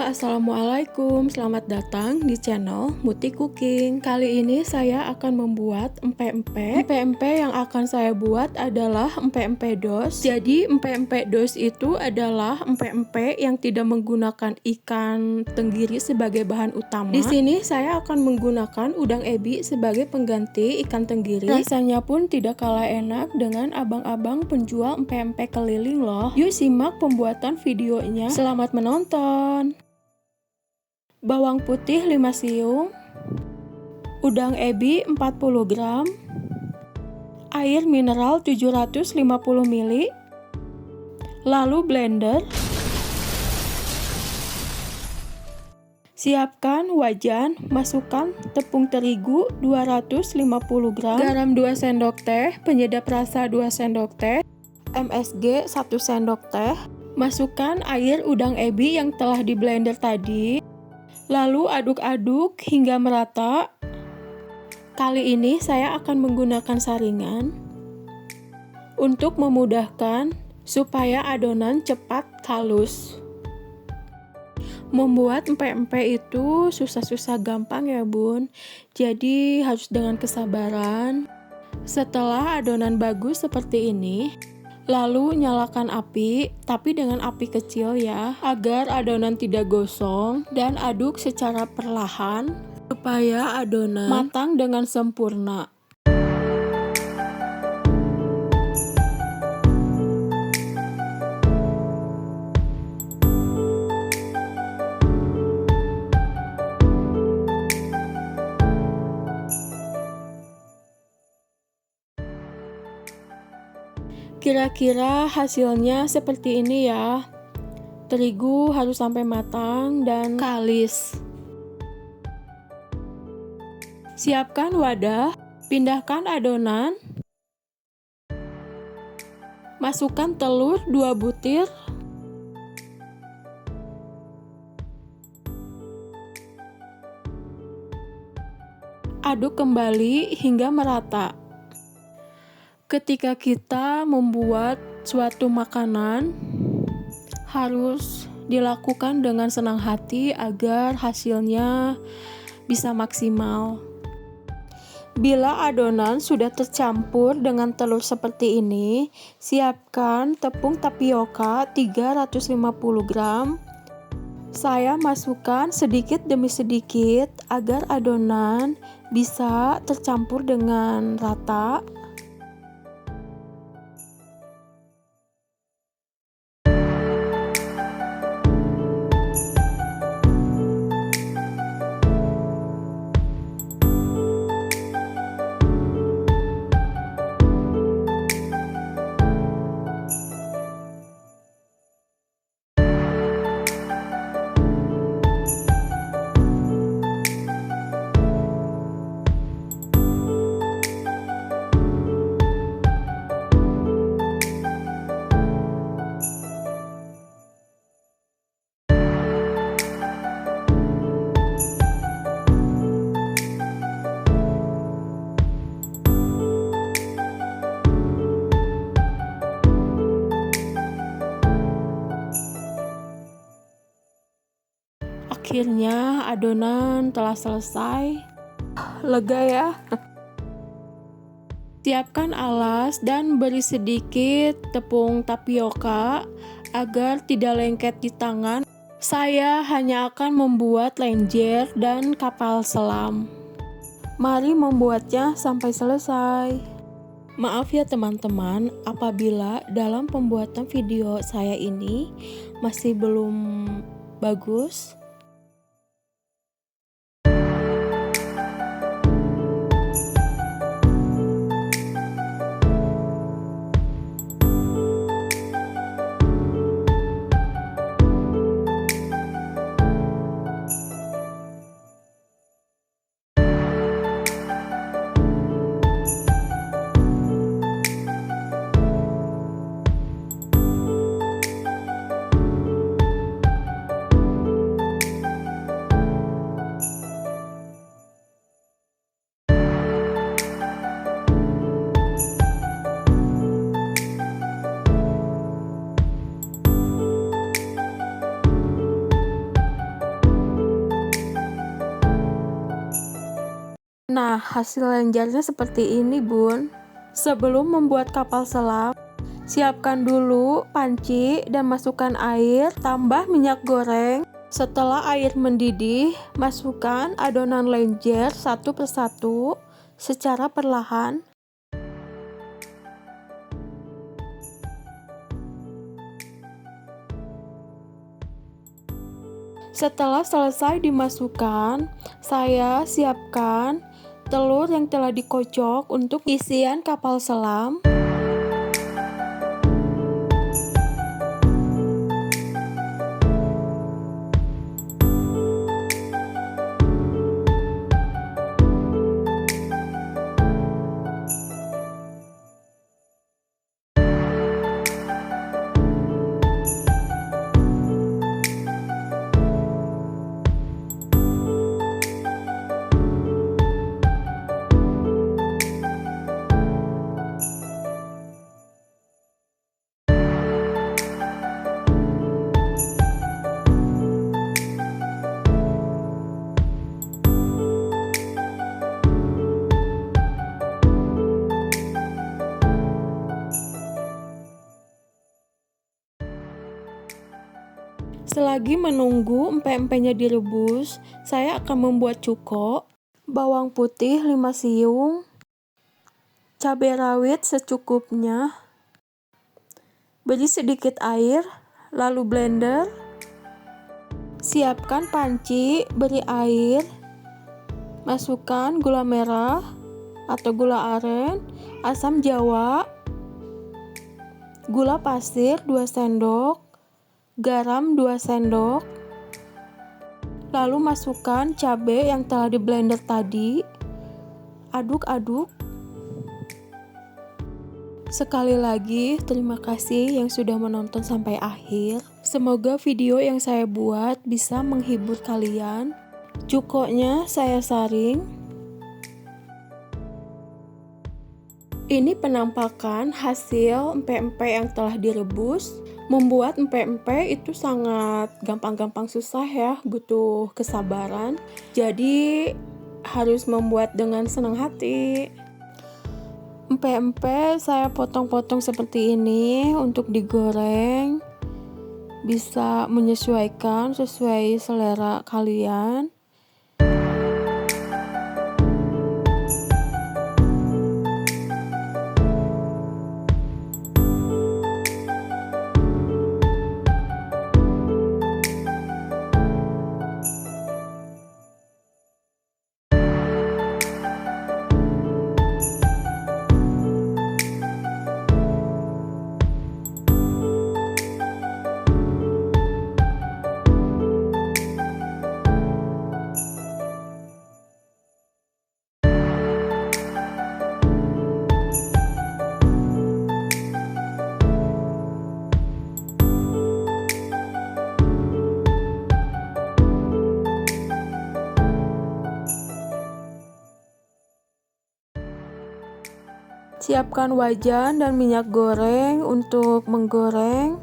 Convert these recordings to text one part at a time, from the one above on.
Assalamualaikum. Selamat datang di channel Muti Cooking. Kali ini saya akan membuat empek-empek. Empek-empek yang akan saya buat adalah empek-empek dos. Jadi empek-empek dos itu adalah empek-empek yang tidak menggunakan ikan tenggiri sebagai bahan utama. Di sini saya akan menggunakan udang ebi sebagai pengganti ikan tenggiri. Rasanya pun tidak kalah enak dengan abang-abang penjual empek-empek keliling loh. Yuk simak pembuatan videonya. Selamat menonton. Bawang putih 5 siung, udang ebi 40 gram, air mineral 750 ml, lalu blender. Siapkan wajan, masukkan tepung terigu 250 gram, garam 2 sendok teh, penyedap rasa 2 sendok teh, MSG 1 sendok teh. Masukkan air udang ebi yang telah di blender tadi. Lalu aduk-aduk hingga merata. Kali ini saya akan menggunakan saringan untuk memudahkan supaya adonan cepat halus. Membuat empek-empek itu susah-susah gampang ya bun, jadi harus dengan kesabaran. Setelah adonan bagus seperti ini, lalu nyalakan api, tapi dengan api kecil ya, agar adonan tidak gosong, dan aduk secara perlahan supaya adonan matang dengan sempurna. Kira-kira hasilnya seperti ini ya. Terigu harus sampai matang dan kalis. Siapkan wadah, pindahkan adonan. Masukkan telur 2 butir. Aduk kembali hingga merata. Ketika kita membuat suatu makanan, harus dilakukan dengan senang hati agar hasilnya bisa maksimal. Bila adonan sudah tercampur dengan telur seperti ini, siapkan tepung tapioka 350 gram. Saya masukkan sedikit demi sedikit agar adonan bisa tercampur dengan rata. Akhirnya adonan telah selesai. Lega ya. Siapkan alas dan beri sedikit tepung tapioka agar tidak lengket di tangan. Saya hanya akan membuat lenjer dan kapal selam. Mari membuatnya sampai selesai. Maaf ya teman-teman, apabila dalam pembuatan video saya ini masih belum bagus. Nah, hasil lenjernya seperti ini, Bun. Sebelum membuat kapal selam, siapkan dulu panci dan masukkan air, tambah minyak goreng. Setelah air mendidih, masukkan adonan lenjer satu persatu secara perlahan. Setelah selesai dimasukkan, saya siapkan telur yang telah dikocok untuk isian kapal selam. Selagi menunggu empek-empeknya direbus, saya akan membuat cuko, bawang putih 5 siung, cabai rawit secukupnya, beri sedikit air, lalu blender. Siapkan panci, beri air, masukkan gula merah atau gula aren, asam jawa, gula pasir 2 sendok, garam 2 sendok, lalu masukkan cabai yang telah di blender tadi, aduk-aduk. Sekali lagi, terima kasih yang sudah menonton sampai akhir. Semoga video yang saya buat bisa menghibur kalian. Cukonya saya saring. Ini penampakan hasil empek-empek yang telah direbus. Membuat empek-empek itu sangat gampang-gampang susah ya, butuh kesabaran. Jadi harus membuat dengan senang hati. Empek-empek saya potong-potong seperti ini untuk digoreng. Bisa menyesuaikan sesuai selera kalian. Siapkan wajan dan minyak goreng untuk menggoreng.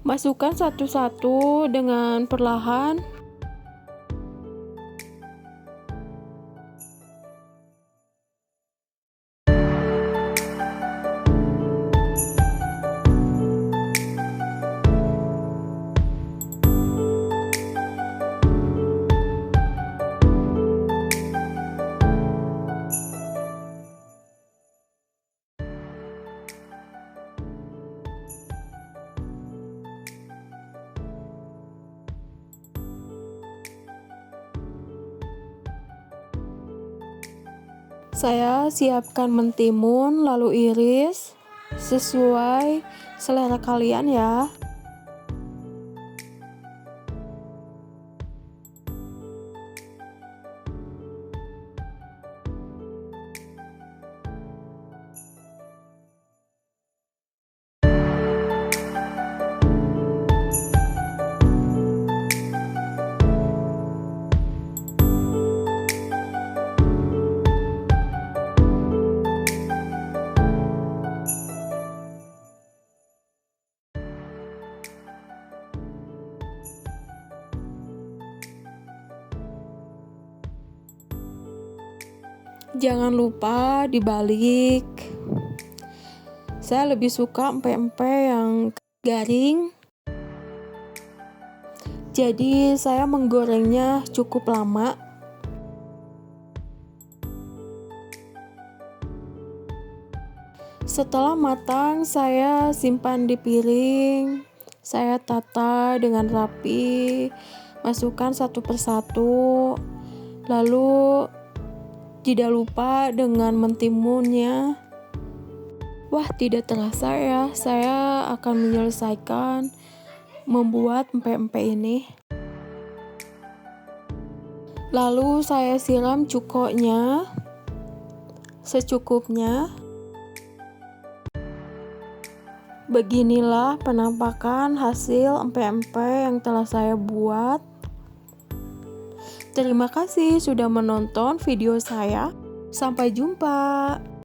Masukkan satu-satu dengan perlahan. Saya siapkan mentimun lalu iris sesuai selera kalian ya. Jangan lupa dibalik. Saya lebih suka empek-empek yang garing. Jadi saya menggorengnya cukup lama. Setelah matang, saya simpan di piring. Saya tata dengan rapi, masukkan satu persatu. Lalu tidak lupa dengan mentimunnya. Wah, tidak terasa ya, saya akan menyelesaikan membuat empek-empek ini. Lalu saya siram cukoknya secukupnya. Beginilah penampakan hasil empek-empek yang telah saya buat. Terima kasih sudah menonton video saya. Sampai jumpa.